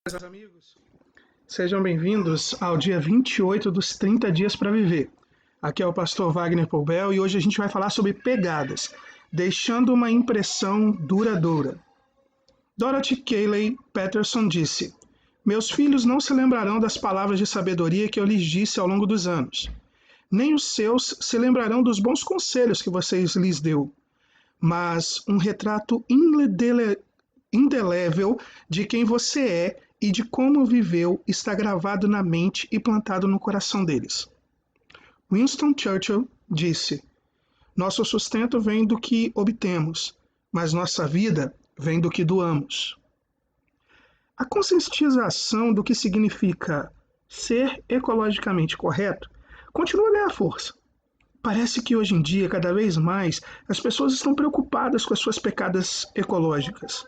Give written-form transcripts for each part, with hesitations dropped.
Meus amigos, sejam bem-vindos ao dia 28 dos 30 dias para viver. Aqui é o pastor Wagner Poubel e hoje a gente vai falar sobre pegadas, deixando uma impressão duradoura. Dorothy Calley Patterson disse: "Meus filhos não se lembrarão das palavras de sabedoria que eu lhes disse ao longo dos anos. Nem os seus se lembrarão dos bons conselhos que vocês lhes deu. Mas um retrato indelével de quem você é e de como viveu está gravado na mente e plantado no coração deles." Winston Churchill disse: "Nosso sustento vem do que obtemos, mas nossa vida vem do que doamos." A conscientização do que significa ser ecologicamente correto continua a ganhar força. Parece que hoje em dia, cada vez mais, as pessoas estão preocupadas com as suas pegadas ecológicas.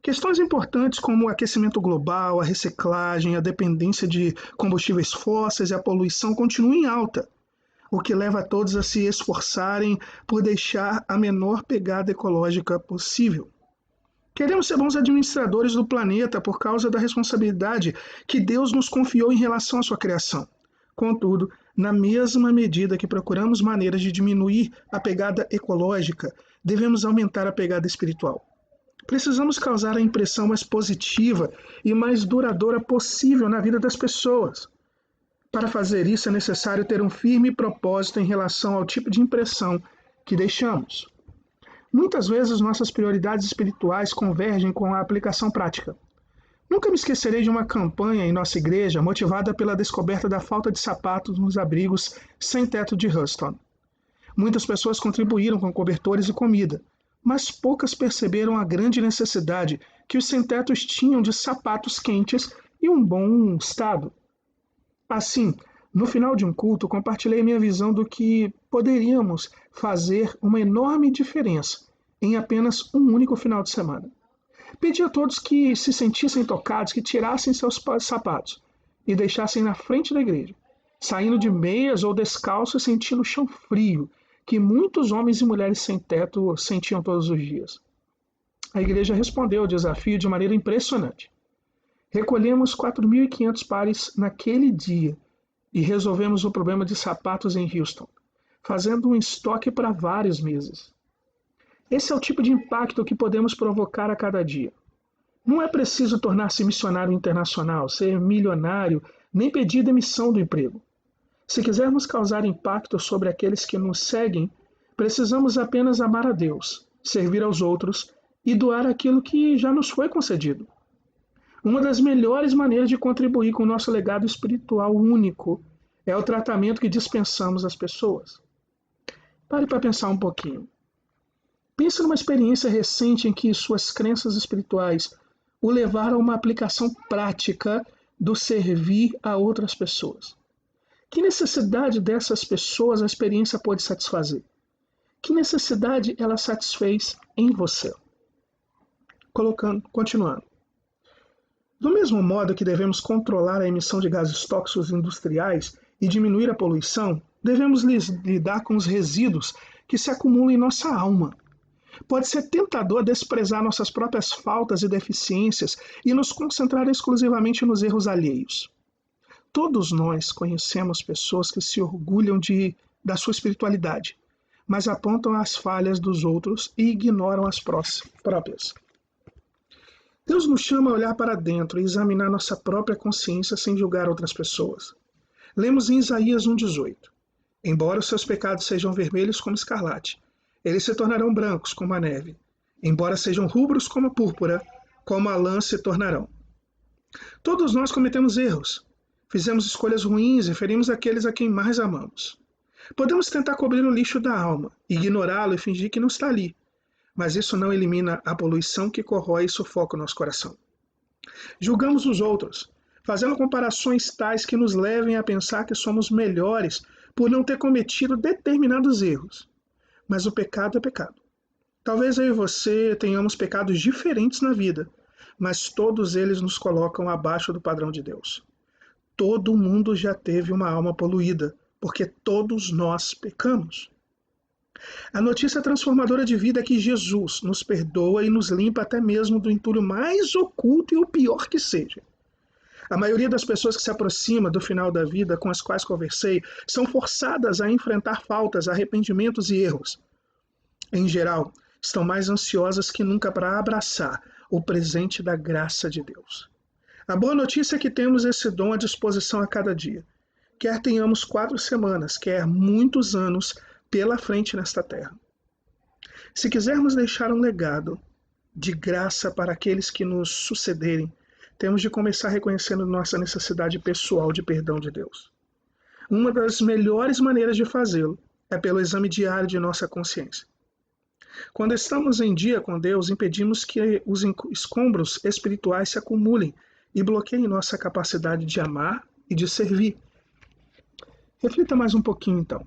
Questões importantes como o aquecimento global, a reciclagem, a dependência de combustíveis fósseis e a poluição continuam em alta, o que leva a todos a se esforçarem por deixar a menor pegada ecológica possível. Queremos ser bons administradores do planeta por causa da responsabilidade que Deus nos confiou em relação à sua criação. Contudo, na mesma medida que procuramos maneiras de diminuir a pegada ecológica, devemos aumentar a pegada espiritual. Precisamos causar a impressão mais positiva e mais duradoura possível na vida das pessoas. Para fazer isso é necessário ter um firme propósito em relação ao tipo de impressão que deixamos. Muitas vezes nossas prioridades espirituais convergem com a aplicação prática. Nunca me esquecerei de uma campanha em nossa igreja motivada pela descoberta da falta de sapatos nos abrigos sem teto de Houston. Muitas pessoas contribuíram com cobertores e comida, mas poucas perceberam a grande necessidade que os sem-tetos tinham de sapatos quentes e um bom estado. Assim, no final de um culto, compartilhei minha visão do que poderíamos fazer uma enorme diferença em apenas um único final de semana. Pedi a todos que se sentissem tocados, que tirassem seus sapatos e deixassem na frente da igreja, saindo de meias ou descalços, sentindo o chão frio, que muitos homens e mulheres sem teto sentiam todos os dias. A igreja respondeu ao desafio de maneira impressionante. Recolhemos 4.500 pares naquele dia e resolvemos o problema de sapatos em Houston, fazendo um estoque para vários meses. Esse é o tipo de impacto que podemos provocar a cada dia. Não é preciso tornar-se missionário internacional, ser milionário, nem pedir demissão do emprego. Se quisermos causar impacto sobre aqueles que nos seguem, precisamos apenas amar a Deus, servir aos outros e doar aquilo que já nos foi concedido. Uma das melhores maneiras de contribuir com o nosso legado espiritual único é o tratamento que dispensamos às pessoas. Pare para pensar um pouquinho. Pense numa experiência recente em que suas crenças espirituais o levaram a uma aplicação prática do servir a outras pessoas. Que necessidade dessas pessoas a experiência pode satisfazer? Que necessidade ela satisfez em você? Continuando. Do mesmo modo que devemos controlar a emissão de gases tóxicos industriais e diminuir a poluição, devemos lidar com os resíduos que se acumulam em nossa alma. Pode ser tentador desprezar nossas próprias faltas e deficiências e nos concentrar exclusivamente nos erros alheios. Todos nós conhecemos pessoas que se orgulham da sua espiritualidade, mas apontam as falhas dos outros e ignoram as próprias. Deus nos chama a olhar para dentro e examinar nossa própria consciência sem julgar outras pessoas. Lemos em Isaías 1,18: "Embora os seus pecados sejam vermelhos como escarlate, eles se tornarão brancos como a neve. Embora sejam rubros como a púrpura, como a lã se tornarão." Todos nós cometemos erros. Fizemos escolhas ruins e ferimos aqueles a quem mais amamos. Podemos tentar cobrir o lixo da alma, ignorá-lo e fingir que não está ali, mas isso não elimina a poluição que corrói e sufoca o nosso coração. Julgamos os outros, fazendo comparações tais que nos levem a pensar que somos melhores por não ter cometido determinados erros. Mas o pecado é pecado. Talvez eu e você tenhamos pecados diferentes na vida, mas todos eles nos colocam abaixo do padrão de Deus. Todo mundo já teve uma alma poluída, porque todos nós pecamos. A notícia transformadora de vida é que Jesus nos perdoa e nos limpa até mesmo do entulho mais oculto e o pior que seja. A maioria das pessoas que se aproxima do final da vida com as quais conversei são forçadas a enfrentar faltas, arrependimentos e erros. Em geral, estão mais ansiosas que nunca para abraçar o presente da graça de Deus. A boa notícia é que temos esse dom à disposição a cada dia. Quer tenhamos 4 semanas, quer muitos anos pela frente nesta terra. Se quisermos deixar um legado de graça para aqueles que nos sucederem, temos de começar reconhecendo nossa necessidade pessoal de perdão de Deus. Uma das melhores maneiras de fazê-lo é pelo exame diário de nossa consciência. Quando estamos em dia com Deus, impedimos que os escombros espirituais se acumulem e bloqueiem nossa capacidade de amar e de servir. Reflita mais um pouquinho então.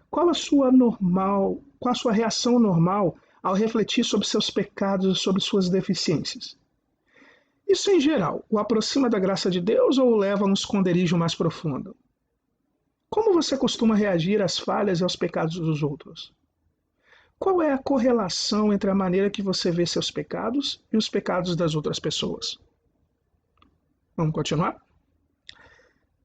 Qual a sua reação normal ao refletir sobre seus pecados e sobre suas deficiências? Isso em geral o aproxima da graça de Deus ou o leva a um esconderijo mais profundo? Como você costuma reagir às falhas e aos pecados dos outros? Qual é a correlação entre a maneira que você vê seus pecados e os pecados das outras pessoas? Vamos continuar?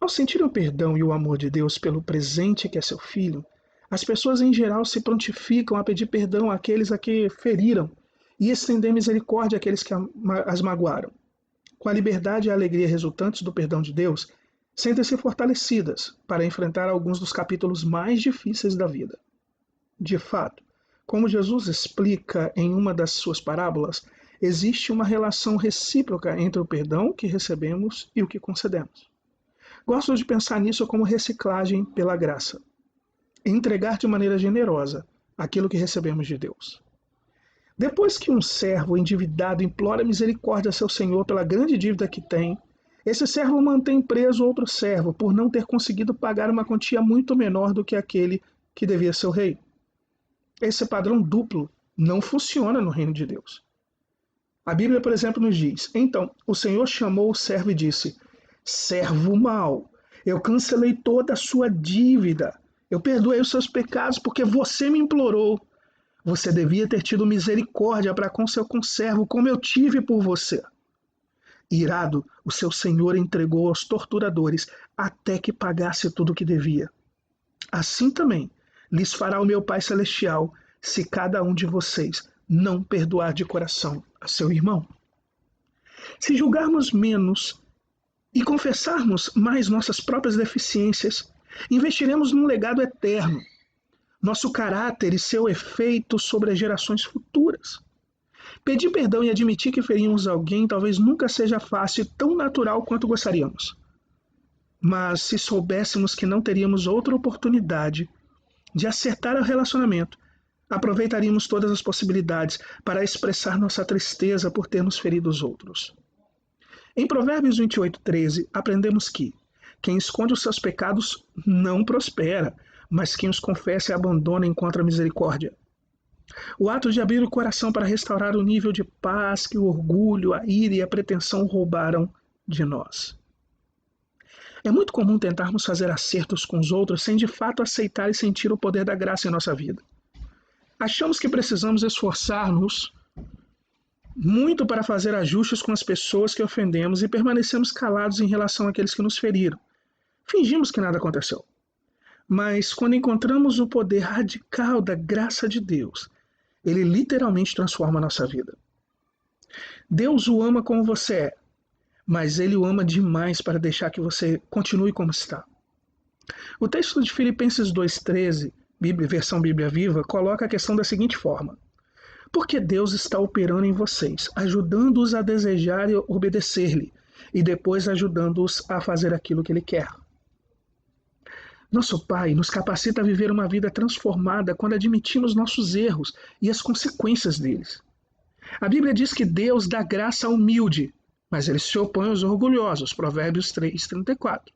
Ao sentir o perdão e o amor de Deus pelo presente que é seu filho, as pessoas em geral se prontificam a pedir perdão àqueles a que feriram e estender misericórdia àqueles que as magoaram. Com a liberdade e a alegria resultantes do perdão de Deus, sentem-se fortalecidas para enfrentar alguns dos capítulos mais difíceis da vida. De fato, como Jesus explica em uma das suas parábolas, existe uma relação recíproca entre o perdão que recebemos e o que concedemos. Gosto de pensar nisso como reciclagem pela graça. Entregar de maneira generosa aquilo que recebemos de Deus. Depois que um servo endividado implora misericórdia a seu senhor pela grande dívida que tem, esse servo mantém preso outro servo por não ter conseguido pagar uma quantia muito menor do que aquele que devia ser o rei. Esse padrão duplo não funciona no reino de Deus. A Bíblia, por exemplo, nos diz: então o Senhor chamou o servo e disse: servo mau, eu cancelei toda a sua dívida, eu perdoei os seus pecados porque você me implorou. Você devia ter tido misericórdia para com seu conservo, como eu tive por você. Irado, o seu senhor entregou aos torturadores até que pagasse tudo o que devia. Assim também lhes fará o meu Pai Celestial, se cada um de vocês não perdoar de coração a seu irmão. Se julgarmos menos e confessarmos mais nossas próprias deficiências, investiremos num legado eterno, nosso caráter e seu efeito sobre as gerações futuras. Pedir perdão e admitir que ferimos alguém talvez nunca seja fácil e tão natural quanto gostaríamos. Mas se soubéssemos que não teríamos outra oportunidade de acertar o relacionamento, aproveitaríamos todas as possibilidades para expressar nossa tristeza por termos ferido os outros. Em Provérbios 28:13, aprendemos que quem esconde os seus pecados não prospera, mas quem os confessa e abandona encontra misericórdia. O ato de abrir o coração para restaurar o nível de paz que o orgulho, a ira e a pretensão roubaram de nós. É muito comum tentarmos fazer acertos com os outros sem de fato aceitar e sentir o poder da graça em nossa vida. Achamos que precisamos esforçar-nos muito para fazer ajustes com as pessoas que ofendemos e permanecemos calados em relação àqueles que nos feriram. Fingimos que nada aconteceu. Mas quando encontramos o poder radical da graça de Deus, ele literalmente transforma a nossa vida. Deus o ama como você é, mas ele o ama demais para deixar que você continue como está. O texto de Filipenses 2:13, versão Bíblia Viva, coloca a questão da seguinte forma: porque Deus está operando em vocês, ajudando-os a desejar e obedecer-lhe, e depois ajudando-os a fazer aquilo que ele quer. Nosso Pai nos capacita a viver uma vida transformada quando admitimos nossos erros e as consequências deles. A Bíblia diz que Deus dá graça ao humilde, mas ele se opõe aos orgulhosos, Provérbios 3:34.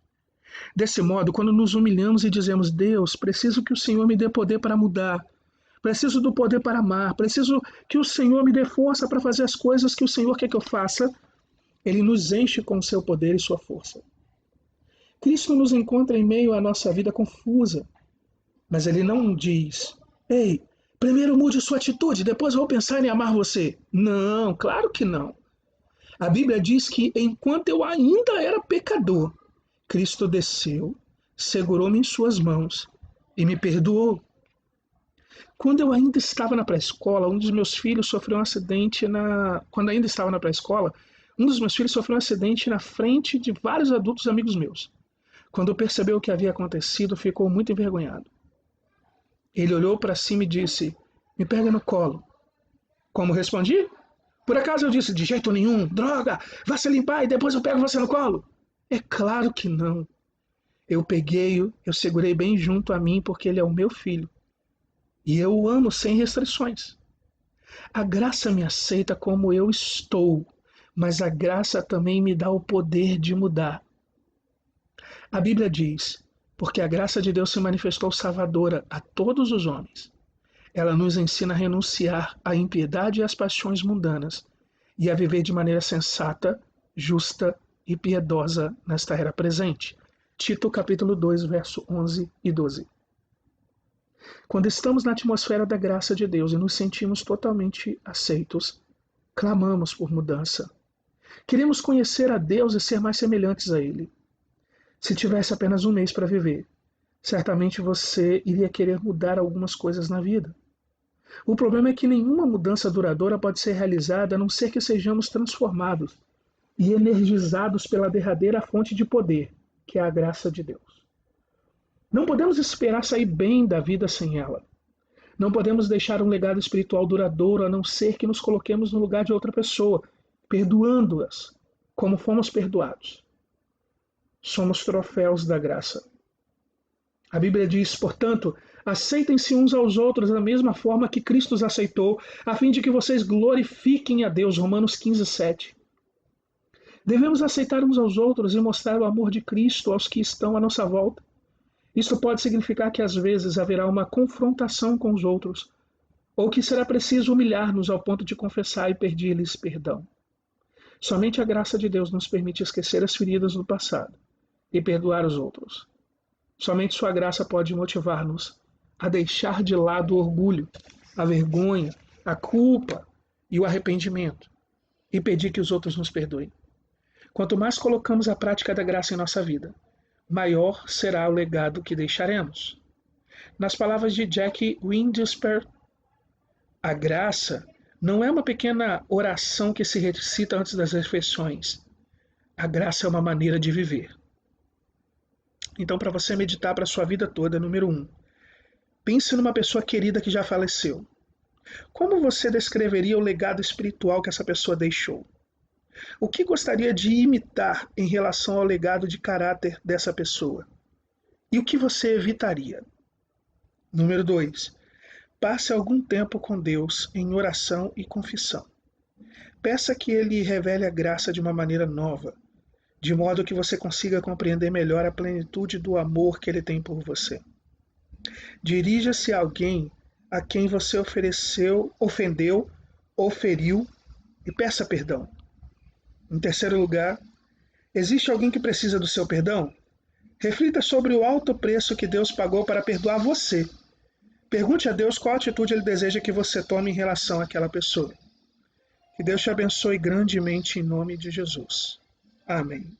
Desse modo, quando nos humilhamos e dizemos: Deus, preciso que o Senhor me dê poder para mudar, preciso do poder para amar, preciso que o Senhor me dê força para fazer as coisas que o Senhor quer que eu faça, ele nos enche com o seu poder e sua força. Cristo nos encontra em meio à nossa vida confusa, mas ele não diz: ei, primeiro mude sua atitude, depois vou pensar em amar você. Não, claro que não. A Bíblia diz que enquanto eu ainda era pecador, Cristo desceu, segurou-me em suas mãos e me perdoou. Quando eu ainda estava na pré-escola, um dos meus filhos sofreu um acidente Quando ainda estava na pré-escola, um dos meus filhos sofreu um acidente na frente de vários adultos amigos meus. Quando percebeu o que havia acontecido, ficou muito envergonhado. Ele olhou para cima e disse: "Me pega no colo." Como respondi? Por acaso eu disse: "De jeito nenhum, droga, vá se limpar e depois eu pego você no colo"? É claro que não. Eu peguei-o, eu segurei bem junto a mim porque ele é o meu filho. E eu o amo sem restrições. A graça me aceita como eu estou, mas a graça também me dá o poder de mudar. A Bíblia diz: porque a graça de Deus se manifestou salvadora a todos os homens. Ela nos ensina a renunciar à impiedade e às paixões mundanas e a viver de maneira sensata, justa e piedosa nesta era presente. Tito capítulo 2, verso 11 e 12. Quando estamos na atmosfera da graça de Deus e nos sentimos totalmente aceitos, clamamos por mudança. Queremos conhecer a Deus e ser mais semelhantes a Ele. Se tivesse apenas um mês para viver, certamente você iria querer mudar algumas coisas na vida. O problema é que nenhuma mudança duradoura pode ser realizada a não ser que sejamos transformados e energizados pela derradeira fonte de poder, que é a graça de Deus. Não podemos esperar sair bem da vida sem ela. Não podemos deixar um legado espiritual duradouro a não ser que nos coloquemos no lugar de outra pessoa, perdoando-as como fomos perdoados. Somos troféus da graça. A Bíblia diz, portanto, aceitem-se uns aos outros da mesma forma que Cristo os aceitou, a fim de que vocês glorifiquem a Deus. Romanos 15, 7. Devemos aceitar uns aos outros e mostrar o amor de Cristo aos que estão à nossa volta. Isso pode significar que às vezes haverá uma confrontação com os outros, ou que será preciso humilhar-nos ao ponto de confessar e pedir-lhes perdão. Somente a graça de Deus nos permite esquecer as feridas do passado e perdoar os outros. Somente sua graça pode motivar-nos a deixar de lado o orgulho, a vergonha, a culpa e o arrependimento e pedir que os outros nos perdoem. Quanto mais colocamos a prática da graça em nossa vida, maior será o legado que deixaremos. Nas palavras de Jack Windisper, a graça não é uma pequena oração que se recita antes das refeições. A graça é uma maneira de viver. Então, para você meditar para a sua vida toda, número 1, pense numa pessoa querida que já faleceu. Como você descreveria o legado espiritual que essa pessoa deixou? O que gostaria de imitar em relação ao legado de caráter dessa pessoa? E o que você evitaria? Número 2. Passe algum tempo com Deus em oração e confissão. Peça que Ele revele a graça de uma maneira nova, de modo que você consiga compreender melhor a plenitude do amor que Ele tem por você. Dirija-se a alguém a quem você ofendeu ou feriu e peça perdão. Em terceiro lugar, existe alguém que precisa do seu perdão? Reflita sobre o alto preço que Deus pagou para perdoar você. Pergunte a Deus qual atitude Ele deseja que você tome em relação àquela pessoa. Que Deus te abençoe grandemente em nome de Jesus. Amém.